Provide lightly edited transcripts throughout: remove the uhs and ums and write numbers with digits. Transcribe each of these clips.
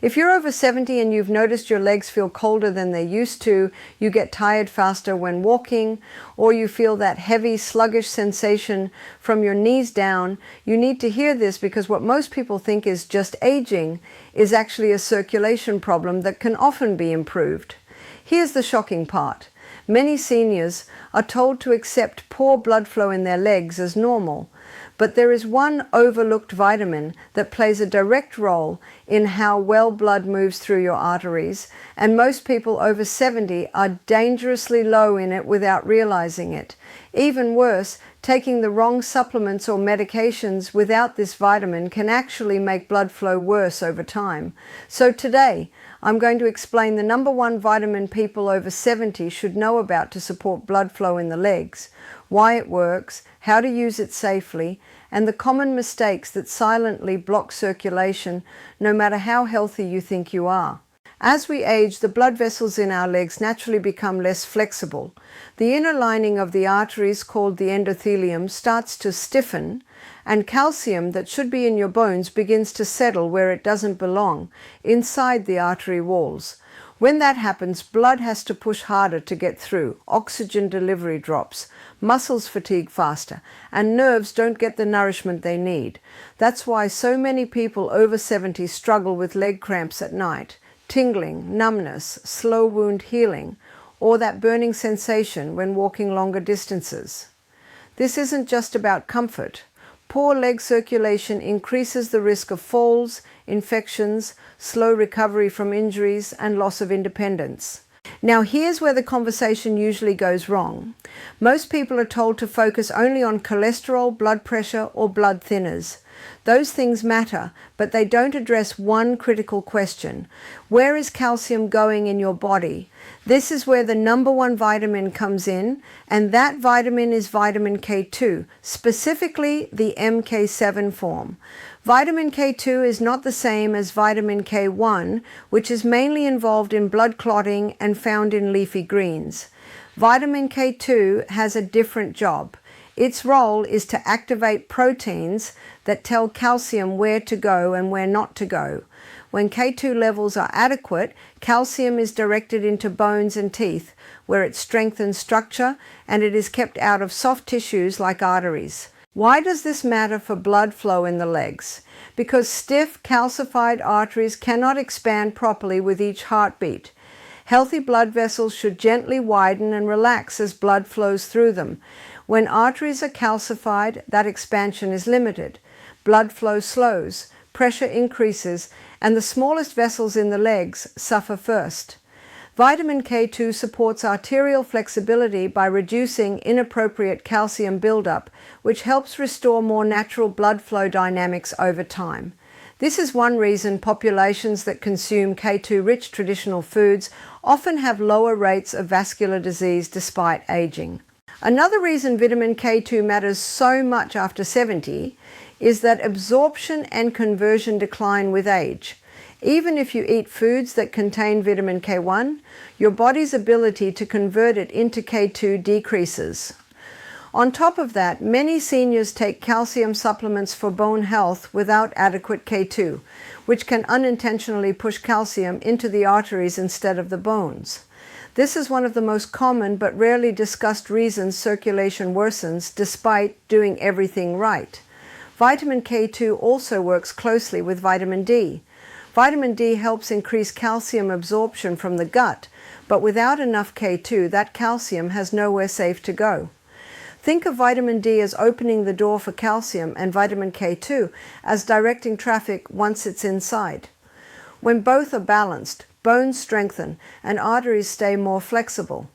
If you're over 70 and you've noticed your legs feel colder than they used to, you get tired faster when walking, or you feel that heavy, sluggish sensation from your knees down, you need to hear this, because what most people think is just aging is actually a circulation problem that can often be improved. Here's the shocking part. Many seniors are told to accept poor blood flow in their legs as normal, but there is one overlooked vitamin that plays a direct role in how well blood moves through your arteries, and most people over 70 are dangerously low in it without realizing it. Even worse, taking the wrong supplements or medications without this vitamin can actually make blood flow worse over time. So today, I'm going to explain the number one vitamin people over 70 should know about to support blood flow in the legs, why it works, how to use it safely, and the common mistakes that silently block circulation no matter how healthy you think you are. As we age, the blood vessels in our legs naturally become less flexible. The inner lining of the arteries, called the endothelium, starts to stiffen, and calcium that should be in your bones begins to settle where it doesn't belong, inside the artery walls. When that happens, blood has to push harder to get through, oxygen delivery drops, muscles fatigue faster, and nerves don't get the nourishment they need. That's why so many people over 70 struggle with leg cramps at night, tingling, numbness, slow wound healing, or that burning sensation when walking longer distances. This isn't just about comfort. Poor leg circulation increases the risk of falls, infections, slow recovery from injuries, and loss of independence. Now here's where the conversation usually goes wrong. Most people are told to focus only on cholesterol, blood pressure, or blood thinners. Those things matter, but they don't address one critical question. Where is calcium going in your body? This is where the number one vitamin comes in, and that vitamin is vitamin K2, specifically the MK7 form. Vitamin K2 is not the same as vitamin K1, which is mainly involved in blood clotting and found in leafy greens. Vitamin K2 has a different job. Its role is to activate proteins that tell calcium where to go and where not to go. When K2 levels are adequate, calcium is directed into bones and teeth, where it strengthens structure, and it is kept out of soft tissues like arteries. Why does this matter for blood flow in the legs? Because stiff, calcified arteries cannot expand properly with each heartbeat. Healthy blood vessels should gently widen and relax as blood flows through them. When arteries are calcified, that expansion is limited. Blood flow slows, pressure increases, and the smallest vessels in the legs suffer first. Vitamin K2 supports arterial flexibility by reducing inappropriate calcium buildup, which helps restore more natural blood flow dynamics over time. This is one reason populations that consume K2-rich traditional foods often have lower rates of vascular disease despite aging. Another reason vitamin K2 matters so much after 70 is that absorption and conversion decline with age. Even if you eat foods that contain vitamin K1, your body's ability to convert it into K2 decreases. On top of that, many seniors take calcium supplements for bone health without adequate K2, which can unintentionally push calcium into the arteries instead of the bones. This is one of the most common but rarely discussed reasons circulation worsens despite doing everything right. Vitamin K2 also works closely with vitamin D. Vitamin D helps increase calcium absorption from the gut, but without enough K2, that calcium has nowhere safe to go. Think of vitamin D as opening the door for calcium and vitamin K2 as directing traffic once it's inside. When both are balanced, bones strengthen and arteries stay more flexible.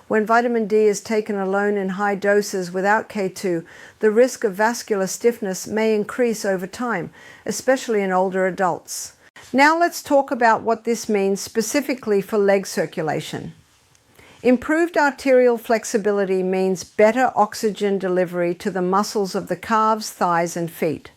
When vitamin D is taken alone in high doses without K2, the risk of vascular stiffness may increase over time, especially in older adults. Now let's talk about what this means specifically for leg circulation. Improved arterial flexibility means better oxygen delivery to the muscles of the calves, thighs, and feet.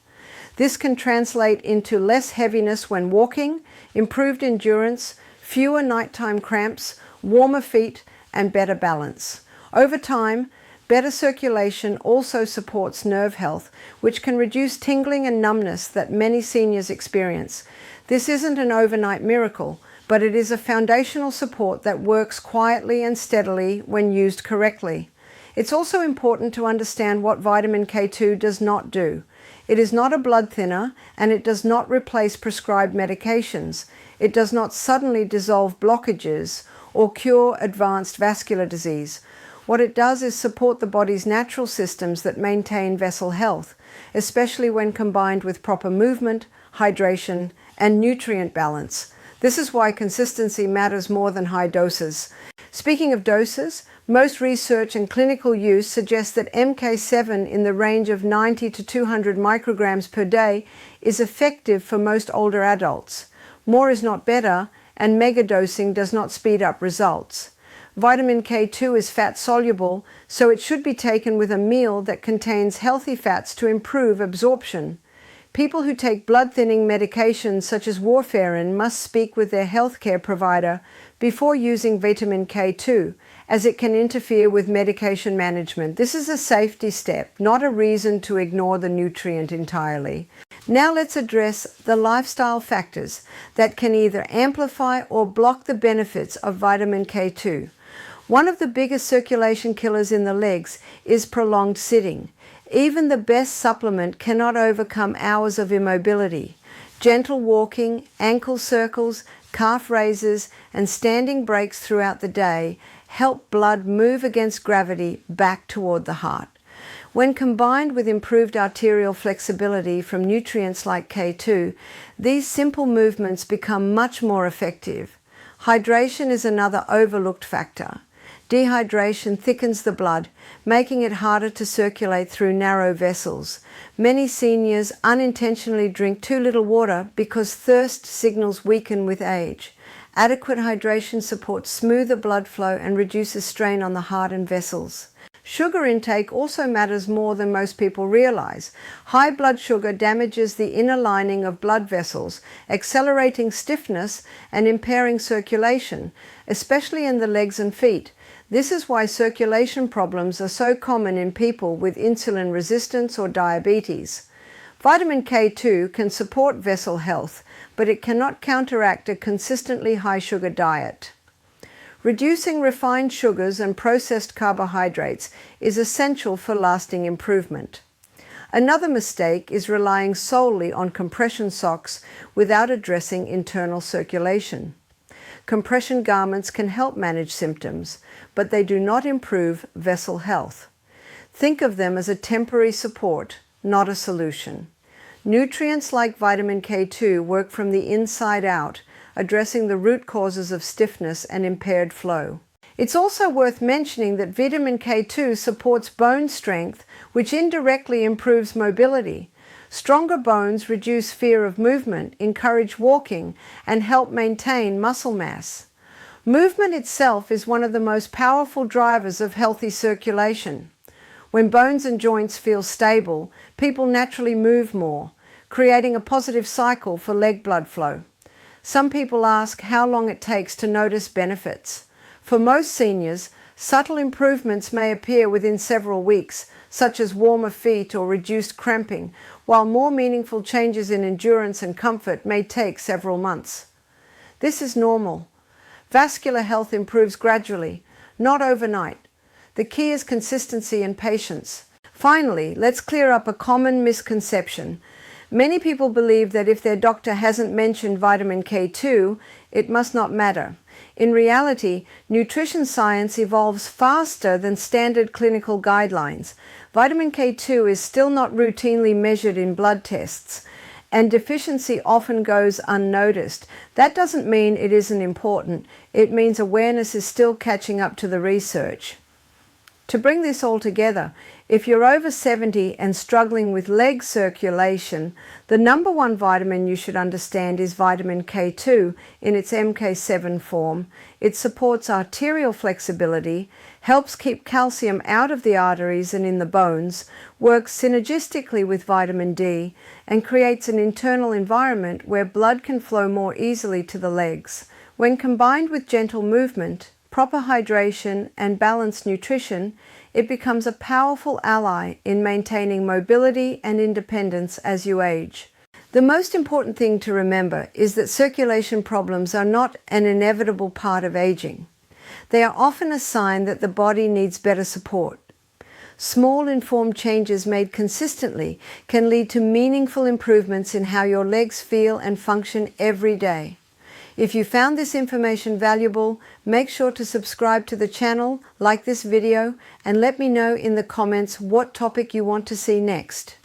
This can translate into less heaviness when walking, improved endurance, fewer nighttime cramps, warmer feet, and better balance. Over time, better circulation also supports nerve health, which can reduce tingling and numbness that many seniors experience. This isn't an overnight miracle, but it is a foundational support that works quietly and steadily when used correctly. It's also important to understand what vitamin K2 does not do. It is not a blood thinner, and it does not replace prescribed medications. It does not suddenly dissolve blockages or cure advanced vascular disease. What it does is support the body's natural systems that maintain vessel health, especially when combined with proper movement, hydration, and nutrient balance. This is why consistency matters more than high doses. Speaking of doses, most research and clinical use suggests that MK7 in the range of 90 to 200 micrograms per day is effective for most older adults. More is not better, and megadosing does not speed up results. Vitamin K2 is fat-soluble, so it should be taken with a meal that contains healthy fats to improve absorption. People who take blood-thinning medications such as warfarin must speak with their healthcare provider before using vitamin K2, as it can interfere with medication management. This is a safety step, not a reason to ignore the nutrient entirely. Now let's address the lifestyle factors that can either amplify or block the benefits of vitamin K2. One of the biggest circulation killers in the legs is prolonged sitting. Even the best supplement cannot overcome hours of immobility. Gentle walking, ankle circles, calf raises, and standing breaks throughout the day help blood move against gravity back toward the heart. When combined with improved arterial flexibility from nutrients like K2, these simple movements become much more effective. Hydration is another overlooked factor. Dehydration thickens the blood, making it harder to circulate through narrow vessels. Many seniors unintentionally drink too little water because thirst signals weaken with age. Adequate hydration supports smoother blood flow and reduces strain on the heart and vessels. Sugar intake also matters more than most people realize. High blood sugar damages the inner lining of blood vessels, accelerating stiffness and impairing circulation, especially in the legs and feet. This is why circulation problems are so common in people with insulin resistance or diabetes. Vitamin K2 can support vessel health, but it cannot counteract a consistently high sugar diet. Reducing refined sugars and processed carbohydrates is essential for lasting improvement. Another mistake is relying solely on compression socks without addressing internal circulation. Compression garments can help manage symptoms, but they do not improve vessel health. Think of them as a temporary support, not a solution. Nutrients like vitamin K2 work from the inside out, addressing the root causes of stiffness and impaired flow. It's also worth mentioning that vitamin K2 supports bone strength, which indirectly improves mobility. Stronger bones reduce fear of movement, encourage walking, and help maintain muscle mass. Movement itself is one of the most powerful drivers of healthy circulation. When bones and joints feel stable, people naturally move more, creating a positive cycle for leg blood flow. Some people ask how long it takes to notice benefits. For most seniors, subtle improvements may appear within several weeks, such as warmer feet or reduced cramping, while more meaningful changes in endurance and comfort may take several months. This is normal. Vascular health improves gradually, not overnight. The key is consistency and patience. Finally, let's clear up a common misconception. Many people believe that if their doctor hasn't mentioned vitamin K2, it must not matter. In reality, nutrition science evolves faster than standard clinical guidelines. Vitamin K2 is still not routinely measured in blood tests, and deficiency often goes unnoticed. That doesn't mean it isn't important. It means awareness is still catching up to the research. To bring this all together, if you're over 70 and struggling with leg circulation, the number one vitamin you should understand is vitamin K2 in its MK7 form. It supports arterial flexibility, helps keep calcium out of the arteries and in the bones, works synergistically with vitamin D, and creates an internal environment where blood can flow more easily to the legs. When combined with gentle movement, proper hydration, and balanced nutrition, it becomes a powerful ally in maintaining mobility and independence as you age. The most important thing to remember is that circulation problems are not an inevitable part of aging. They are often a sign that the body needs better support. Small informed changes made consistently can lead to meaningful improvements in how your legs feel and function every day. If you found this information valuable, make sure to subscribe to the channel, like this video, and let me know in the comments what topic you want to see next.